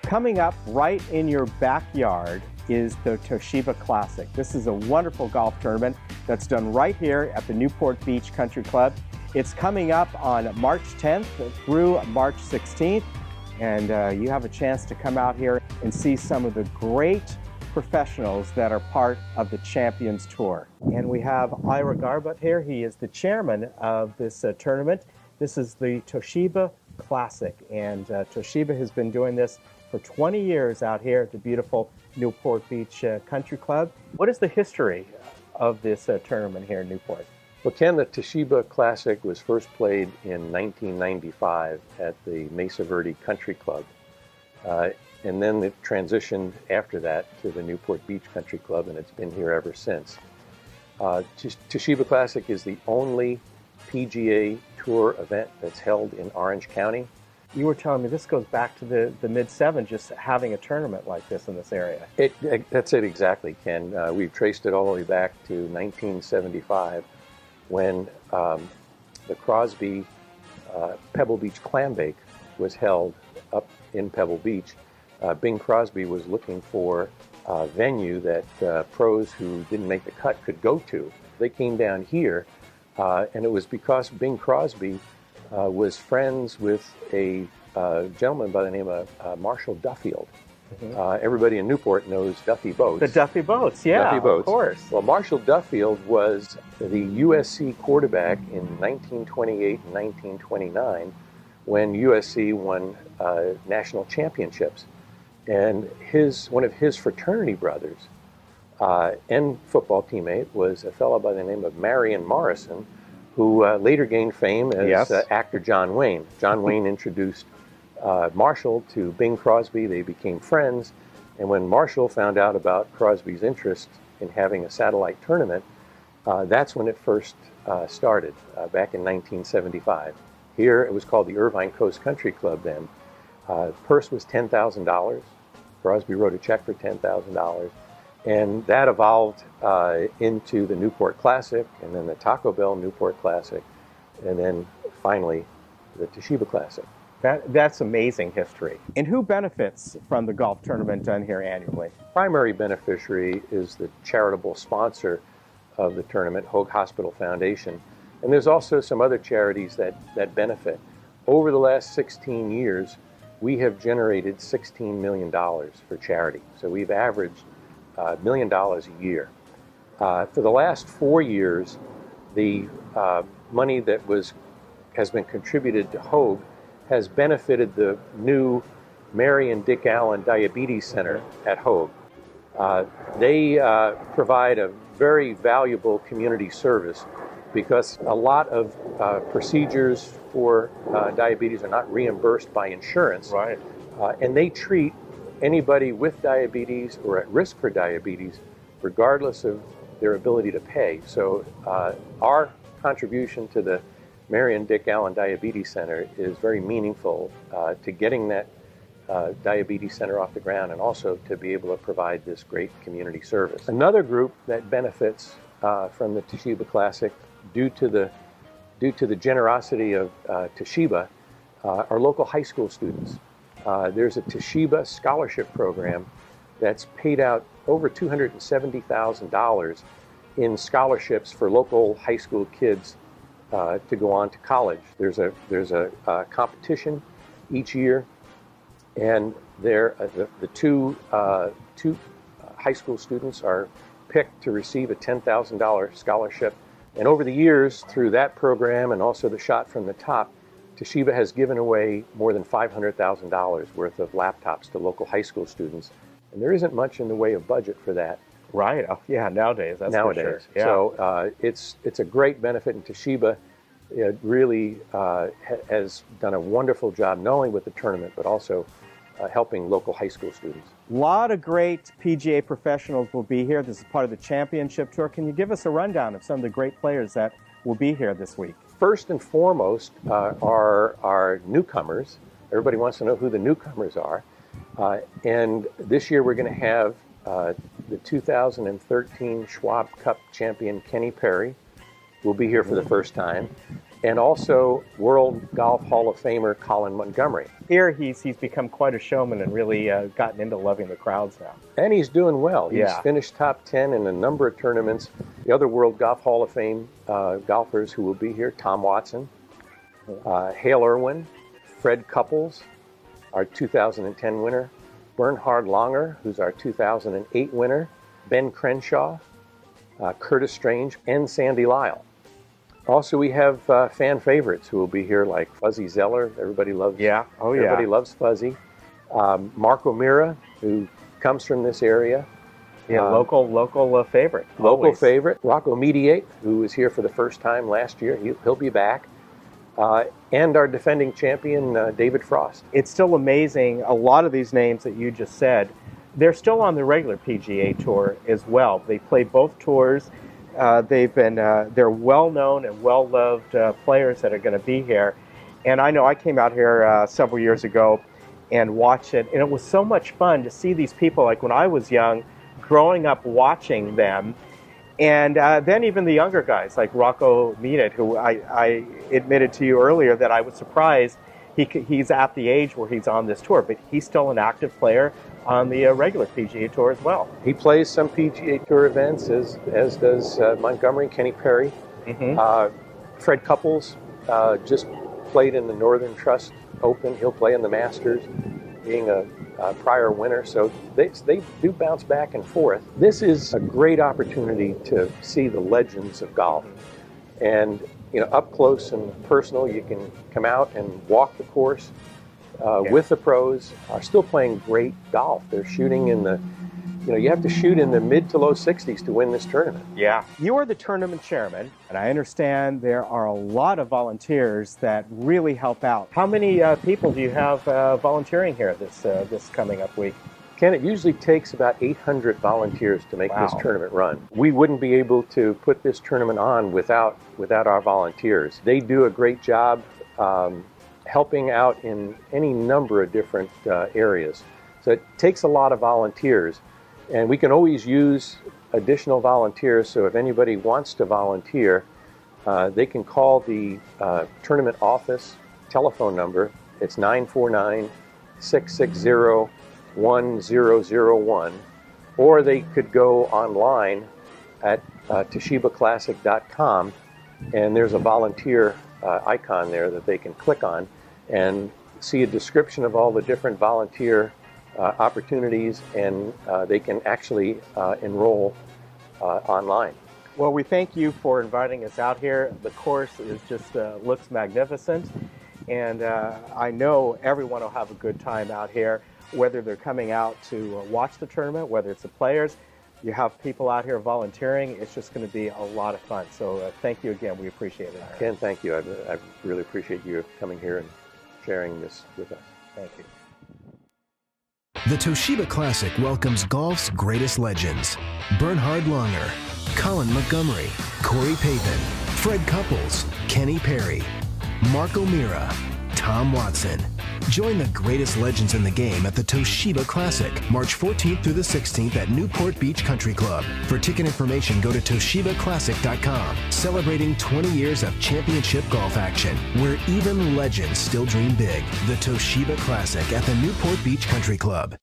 Coming up right in your backyard is the Toshiba Classic. This is a wonderful golf tournament that's done right here at the Newport Beach Country Club. It's coming up on March 10th through March 16th, and you have a chance to come out here and see some of the great professionals that are part of the Champions Tour. And we have Ira Garbutt here. He is the chairman of this tournament. This is the Toshiba Classic, and Toshiba has been doing this for 20 years out here at the beautiful Newport Beach Country Club. What is the history of this tournament here in Newport? Well, Ken, the Toshiba Classic was first played in 1995 at the Mesa Verde Country Club. And then it transitioned after that to the Newport Beach Country Club, and it's been here ever since. Toshiba Classic is the only PGA Tour event that's held in Orange County. You were telling me this goes back to the mid-'70s, just having a tournament like this in this area. That's it exactly, Ken. We've traced it all the way back to 1975 when the Crosby Pebble Beach Clambake was held up in Pebble Beach. Bing Crosby was looking for a venue that pros who didn't make the cut could go to. They came down here, and it was because Bing Crosby was friends with a gentleman by the name of Marshall Duffield. Mm-hmm. Everybody in Newport knows Duffy Boats. The Duffy Boats, yeah, Duffy Boats. Of course. Well, Marshall Duffield was the USC quarterback in 1928 and 1929 when USC won national championships. And one of his fraternity brothers and football teammate was a fellow by the name of Marion Morrison, who later gained fame as actor John Wayne. John Wayne introduced Marshall to Bing Crosby. They became friends. And when Marshall found out about Crosby's interest in having a satellite tournament, that's when it first started, back in 1975. Here, it was called the Irvine Coast Country Club then. Purse was $10,000. Crosby wrote a check for $10,000. And that evolved into the Newport Classic, and then the Taco Bell Newport Classic, and then finally the Toshiba Classic. That's amazing history. And who benefits from the golf tournament done here annually? Primary beneficiary is the charitable sponsor of the tournament, Hoag Hospital Foundation. And there's also some other charities that benefit. Over the last 16 years, we have generated $16 million for charity. So we've averaged $1 million a year. For the last 4 years, the money that has been contributed to Hoag has benefited the new Mary and Dick Allen Diabetes Center at Hoag. They provide a very valuable community service because a lot of procedures for diabetes are not reimbursed by insurance. Right. And they treat anybody with diabetes or at risk for diabetes, regardless of their ability to pay. So our contribution to the Mary and Dick Allen Diabetes Center is very meaningful to getting that diabetes center off the ground, and also to be able to provide this great community service. Another group that benefits from the Toshiba Classic due to the generosity of Toshiba are local high school students. There's a Toshiba scholarship program that's paid out over $270,000 in scholarships for local high school kids to go on to college. There's a competition each year, and the two high school students are picked to receive a $10,000 scholarship. And over the years, through that program and also the Shot from the Top, Toshiba has given away more than $500,000 worth of laptops to local high school students. And there isn't much in the way of budget for that. Right. Oh, yeah, nowadays, that's for sure. Yeah. So it's a great benefit, and Toshiba really has done a wonderful job, not only with the tournament, but also helping local high school students. A lot of great PGA professionals will be here. This is part of the championship tour. Can you give us a rundown of some of the great players that will be here this week? First and foremost are our newcomers. Everybody wants to know who the newcomers are. And this year we're going to have the 2013 Schwab Cup champion Kenny Perry will be here for the first time. and also World Golf Hall of Famer Colin Montgomery. Here he's become quite a showman and really gotten into loving the crowds now. And he's doing well. He's Yeah. finished top 10 in a number of tournaments. The other World Golf Hall of Fame golfers who will be here, Tom Watson, Hale Irwin, Fred Couples, our 2010 winner, Bernhard Langer, who's our 2008 winner, Ben Crenshaw, Curtis Strange, and Sandy Lyle. Also, we have fan favorites who will be here, like Fuzzy Zeller. Everybody loves. Yeah. Oh, yeah. Everybody loves Fuzzy. Marco Mira, who comes from this area. Yeah, local favorite. Local always. favorite. Rocco Mediate, who was here for the first time last year. He'll be back. And our defending champion, David Frost. It's still amazing. A lot of these names that you just said, they're still on the regular PGA Tour as well. They play both tours. They're well-known and well-loved players that are going to be here. And I know I came out here several years ago and watched it, and it was so much fun to see these people, like when I was young, growing up watching them. And then even the younger guys, like Rocco Mediate, who I admitted to you earlier that I was surprised he's at the age where he's on this tour, but he's still an active player on the regular PGA Tour as well. He plays some PGA Tour events, as does Montgomery, Kenny Perry. Mm-hmm. Fred Couples just played in the Northern Trust Open. He'll play in the Masters, being a prior winner. So they do bounce back and forth. This is a great opportunity to see the legends of golf. And up close and personal, you can come out and walk the course with the pros. Are still playing great golf. They're shooting in the, you have to shoot in the mid to low 60s to win this tournament. Yeah. You are the tournament chairman, and I understand there are a lot of volunteers that really help out. How many people do you have volunteering here this coming up week? Ken, it usually takes about 800 volunteers to make this tournament run. We wouldn't be able to put this tournament on without our volunteers. They do a great job helping out in any number of different areas. So it takes a lot of volunteers, and we can always use additional volunteers. So if anybody wants to volunteer, they can call the tournament office telephone number. It's 949-660-1001, or they could go online at toshibaclassic.com, and there's a volunteer icon there that they can click on and see a description of all the different volunteer opportunities, and they can actually enroll online. Well, we thank you for inviting us out here. The course is just looks magnificent, and I know everyone will have a good time out here, whether they're coming out to watch the tournament, whether it's the players. You have people out here volunteering. It's just going to be a lot of fun. So thank you again. We appreciate it. Ken, thank you. I really appreciate you coming here and sharing this with us. Thank you. The Toshiba Classic welcomes golf's greatest legends. Bernhard Langer, Colin Montgomery, Corey Pavin, Fred Couples, Kenny Perry, Marco Mira, Tom Watson. Join the greatest legends in the game at the Toshiba Classic, March 14th through the 16th at Newport Beach Country Club. For ticket information, go to ToshibaClassic.com. Celebrating 20 years of championship golf action, where even legends still dream big. The Toshiba Classic at the Newport Beach Country Club.